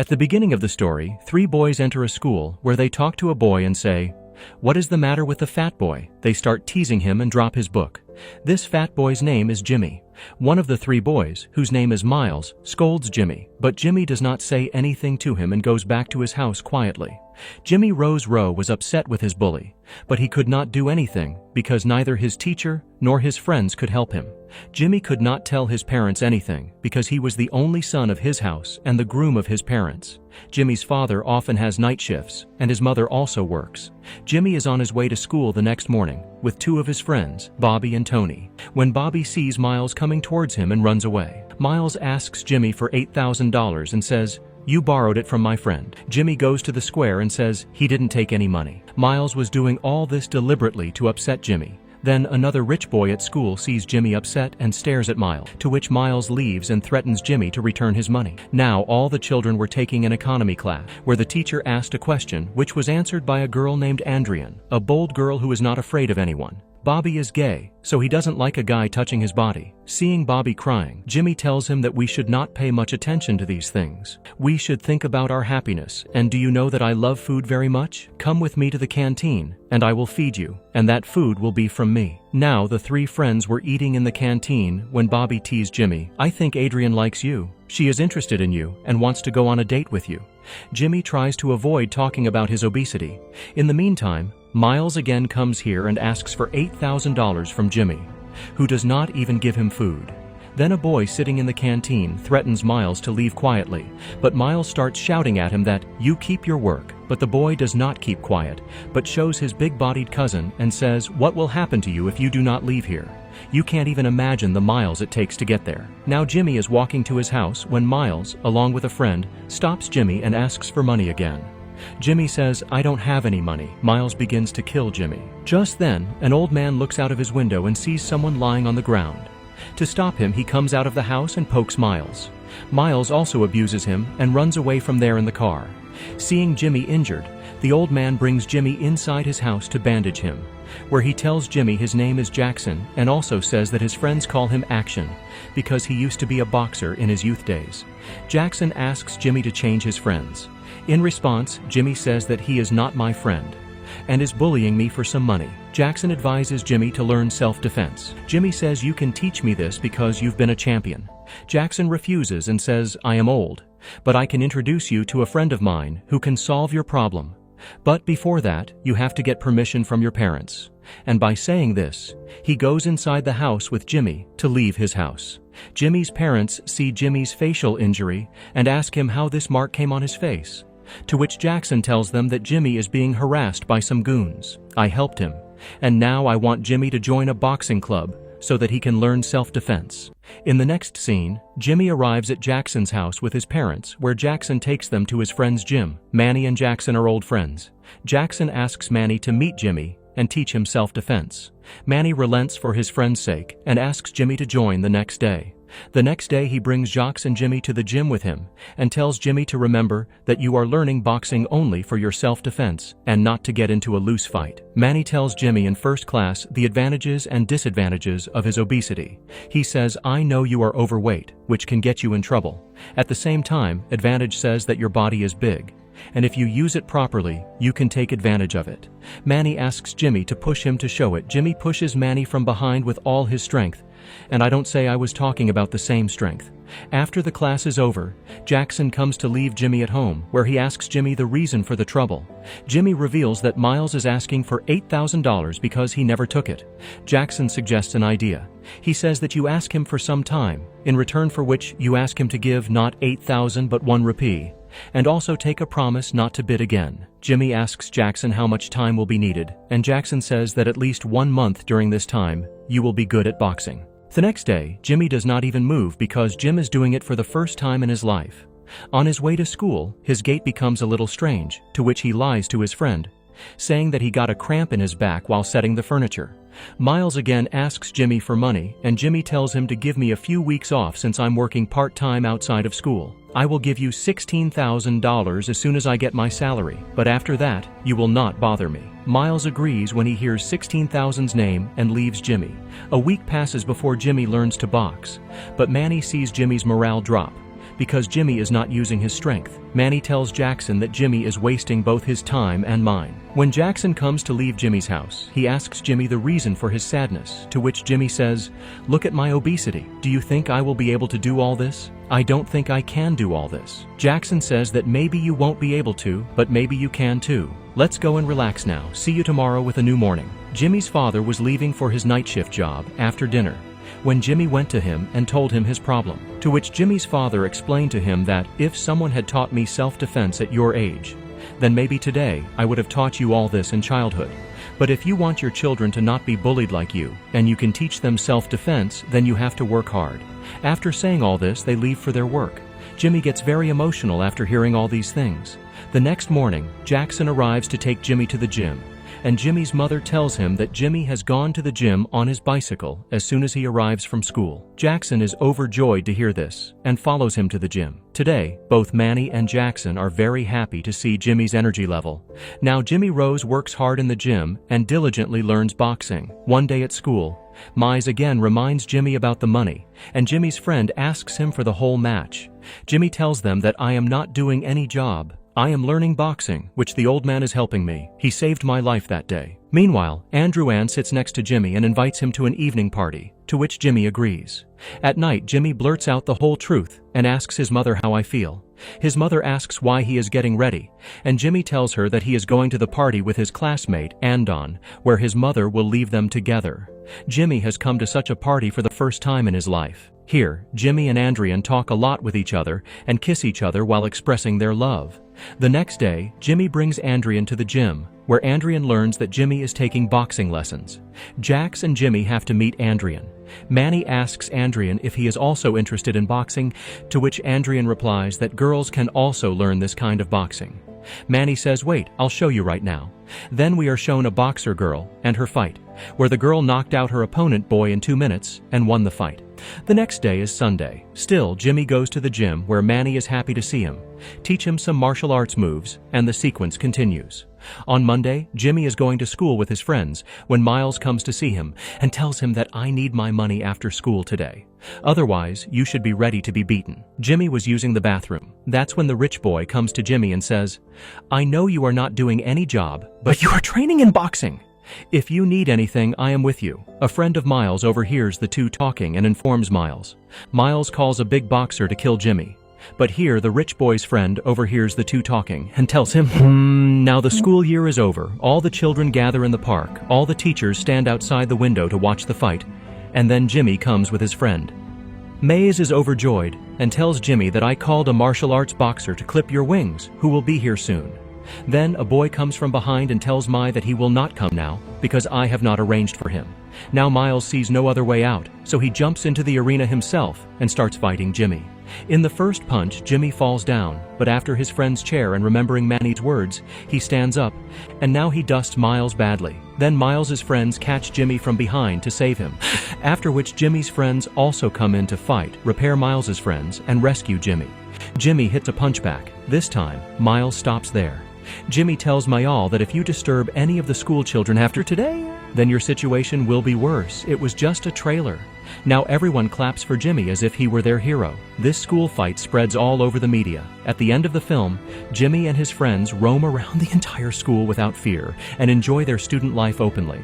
At the beginning of the story, three boys enter a school where they talk to a boy and say, "What is the matter with the fat boy?" They start teasing him and drop his book. This fat boy's name is Jimmy. One of the three boys, whose name is Miles, scolds Jimmy, but Jimmy does not say anything to him and goes back to his house quietly. Jimmy Rose Rowe was upset with his bully, but he could not do anything because neither his teacher nor his friends could help him. Jimmy could not tell his parents anything because he was the only son of his house and the groom of his parents. Jimmy's father often has night shifts, and his mother also works. Jimmy is on his way to school the next morning with two of his friends, Bobby and Tony, when Bobby sees Miles coming towards him and runs away. Miles asks Jimmy for $8,000 and says, "You borrowed it from my friend." Jimmy goes to the square and says he didn't take any money. Miles was doing all this deliberately to upset Jimmy. Then another rich boy at school sees Jimmy upset and stares at Miles, to which Miles leaves and threatens Jimmy to return his money. Now all the children were taking an economy class, where the teacher asked a question which was answered by a girl named Andrian, a bold girl who is not afraid of anyone. Bobby is gay, so he doesn't like a guy touching his body. Seeing Bobby crying, Jimmy tells him that we should not pay much attention to these things. We should think about our happiness, and do you know that I love food very much? Come with me to the canteen, and I will feed you, and that food will be from me. Now the three friends were eating in the canteen when Bobby teased Jimmy, "I think Adrian likes you. She is interested in you and wants to go on a date with you." Jimmy tries to avoid talking about his obesity. In the meantime, Miles again comes here and asks for $8,000 from Jimmy, who does not even give him food. Then a boy sitting in the canteen threatens Miles to leave quietly, but Miles starts shouting at him that, "You keep your work." But the boy does not keep quiet, but shows his big-bodied cousin and says, "What will happen to you if you do not leave here? You can't even imagine the miles it takes to get there." Now Jimmy is walking to his house when Miles, along with a friend, stops Jimmy and asks for money again. Jimmy says, "I don't have any money." Miles begins to kill Jimmy. Just then, an old man looks out of his window and sees someone lying on the ground. To stop him, he comes out of the house and pokes Miles. Miles also abuses him and runs away from there in the car. Seeing Jimmy injured, the old man brings Jimmy inside his house to bandage him, where he tells Jimmy his name is Jackson and also says that his friends call him Action because he used to be a boxer in his youth days. Jackson asks Jimmy to change his friends. In response, Jimmy says that he is not my friend and is bullying me for some money. Jackson advises Jimmy to learn self-defense. Jimmy says, "You can teach me this because you've been a champion." Jackson refuses and says, "I am old, but I can introduce you to a friend of mine who can solve your problem. But before that, you have to get permission from your parents." And by saying this, he goes inside the house with Jimmy to leave his house. Jimmy's parents see Jimmy's facial injury and ask him how this mark came on his face, to which Jackson tells them that Jimmy is being harassed by some goons. "I helped him, and now I want Jimmy to join a boxing club so that he can learn self-defense." In the next scene, Jimmy arrives at Jackson's house with his parents, where Jackson takes them to his friend's gym. Manny and Jackson are old friends. Jackson asks Manny to meet Jimmy and teach him self-defense. Manny relents for his friend's sake and asks Jimmy to join the next day. The next day he brings Jocks and Jimmy to the gym with him and tells Jimmy to remember that you are learning boxing only for your self-defense and not to get into a loose fight. Manny tells Jimmy in first class the advantages and disadvantages of his obesity. He says, "I know you are overweight, which can get you in trouble. At the same time, advantage says that your body is big, and if you use it properly, you can take advantage of it." Manny asks Jimmy to push him to show it. Jimmy pushes Manny from behind with all his strength, and I don't say I was talking about the same strength. After the class is over, Jackson comes to leave Jimmy at home, where he asks Jimmy the reason for the trouble. Jimmy reveals that Miles is asking for $8,000 because he never took it. Jackson suggests an idea. He says that you ask him for some time, in return for which you ask him to give not 8,000 but 1 rupee, and also take a promise not to bid again. Jimmy asks Jackson how much time will be needed, and Jackson says that at least 1 month during this time, you will be good at boxing. The next day, Jimmy does not even move because Jim is doing it for the first time in his life. On his way to school, his gait becomes a little strange, to which he lies to his friend, saying that he got a cramp in his back while setting the furniture. Miles again asks Jimmy for money, and Jimmy tells him to give me a few weeks off since I'm working part-time outside of school. "I will give you $16,000 as soon as I get my salary, but after that, you will not bother me." Miles agrees when he hears 16,000's name and leaves Jimmy. A week passes before Jimmy learns to box, but Manny sees Jimmy's morale drop because Jimmy is not using his strength. Manny tells Jackson that Jimmy is wasting both his time and mine. When Jackson comes to leave Jimmy's house, he asks Jimmy the reason for his sadness, to which Jimmy says, "Look at my obesity. Do you think I will be able to do all this? I don't think I can do all this." Jackson says that maybe you won't be able to, but maybe you can too. Let's go and relax now. See you tomorrow with a new morning. Jimmy's father was leaving for his night shift job after dinner when Jimmy went to him and told him his problem, to which Jimmy's father explained to him that if someone had taught me self-defense at your age, then maybe today I would have taught you all this in childhood. But if you want your children to not be bullied like you, and you can teach them self-defense, then you have to work hard. After saying all this, they leave for their work. Jimmy gets very emotional after hearing all these things. The next morning, Jackson arrives to take Jimmy to the gym, and Jimmy's mother tells him that Jimmy has gone to the gym on his bicycle as soon as he arrives from school. Jackson is overjoyed to hear this and follows him to the gym. Today, both Manny and Jackson are very happy to see Jimmy's energy level. Now Jimmy Rose works hard in the gym and diligently learns boxing. One day at school, Mize again reminds Jimmy about the money, and Jimmy's friend asks him for the whole match. Jimmy tells them that I am not doing any job. I am learning boxing, which the old man is helping me. He saved my life that day. Meanwhile, Andrew Ann sits next to Jimmy and invites him to an evening party, to which Jimmy agrees. At night, Jimmy blurts out the whole truth and asks his mother how I feel. His mother asks why he is getting ready, and Jimmy tells her that he is going to the party with his classmate, Andon, where his mother will leave them together. Jimmy has come to such a party for the first time in his life. Here, Jimmy and Andrian talk a lot with each other and kiss each other while expressing their love. The next day, Jimmy brings Andrian to the gym, where Andrian learns that Jimmy is taking boxing lessons. Jax and Jimmy have to meet Andrian. Manny asks Andrian if he is also interested in boxing, to which Andrian replies that girls can also learn this kind of boxing. Manny says, "Wait, I'll show you right now." Then we are shown a boxer girl and her fight, where the girl knocked out her opponent boy in 2 minutes and won the fight. The next day is Sunday. Still, Jimmy goes to the gym where Manny is happy to see him, teach him some martial arts moves, and the sequence continues. On Monday, Jimmy is going to school with his friends when Miles comes to see him and tells him that I need my money after school today. Otherwise, you should be ready to be beaten. Jimmy was using the bathroom. That's when the rich boy comes to Jimmy and says, "I know you are not doing any job, but you are training in boxing. If you need anything, I am with you." A friend of Miles overhears the two talking and informs Miles. Miles calls a big boxer to kill Jimmy. But here, the rich boy's friend overhears the two talking and tells him, Now the school year is over. All the children gather in the park. All the teachers stand outside the window to watch the fight. And then Jimmy comes with his friend. Maze is overjoyed and tells Jimmy that I called a martial arts boxer to clip your wings, who will be here soon. Then a boy comes from behind and tells Mai that he will not come now because I have not arranged for him. Now Miles sees no other way out, so he jumps into the arena himself and starts fighting Jimmy. In the first punch, Jimmy falls down, but after his friend's chair and remembering Manny's words, he stands up, and now he dusts Miles badly. Then Miles's friends catch Jimmy from behind to save him, after which Jimmy's friends also come in to fight, repair Miles's friends, and rescue Jimmy. Jimmy hits a punch back. This time, Miles stops there. Jimmy tells Mayal that if you disturb any of the school children after today, then your situation will be worse. It was just a trailer. Now everyone claps for Jimmy as if he were their hero. This school fight spreads all over the media. At the end of the film, Jimmy and his friends roam around the entire school without fear and enjoy their student life openly.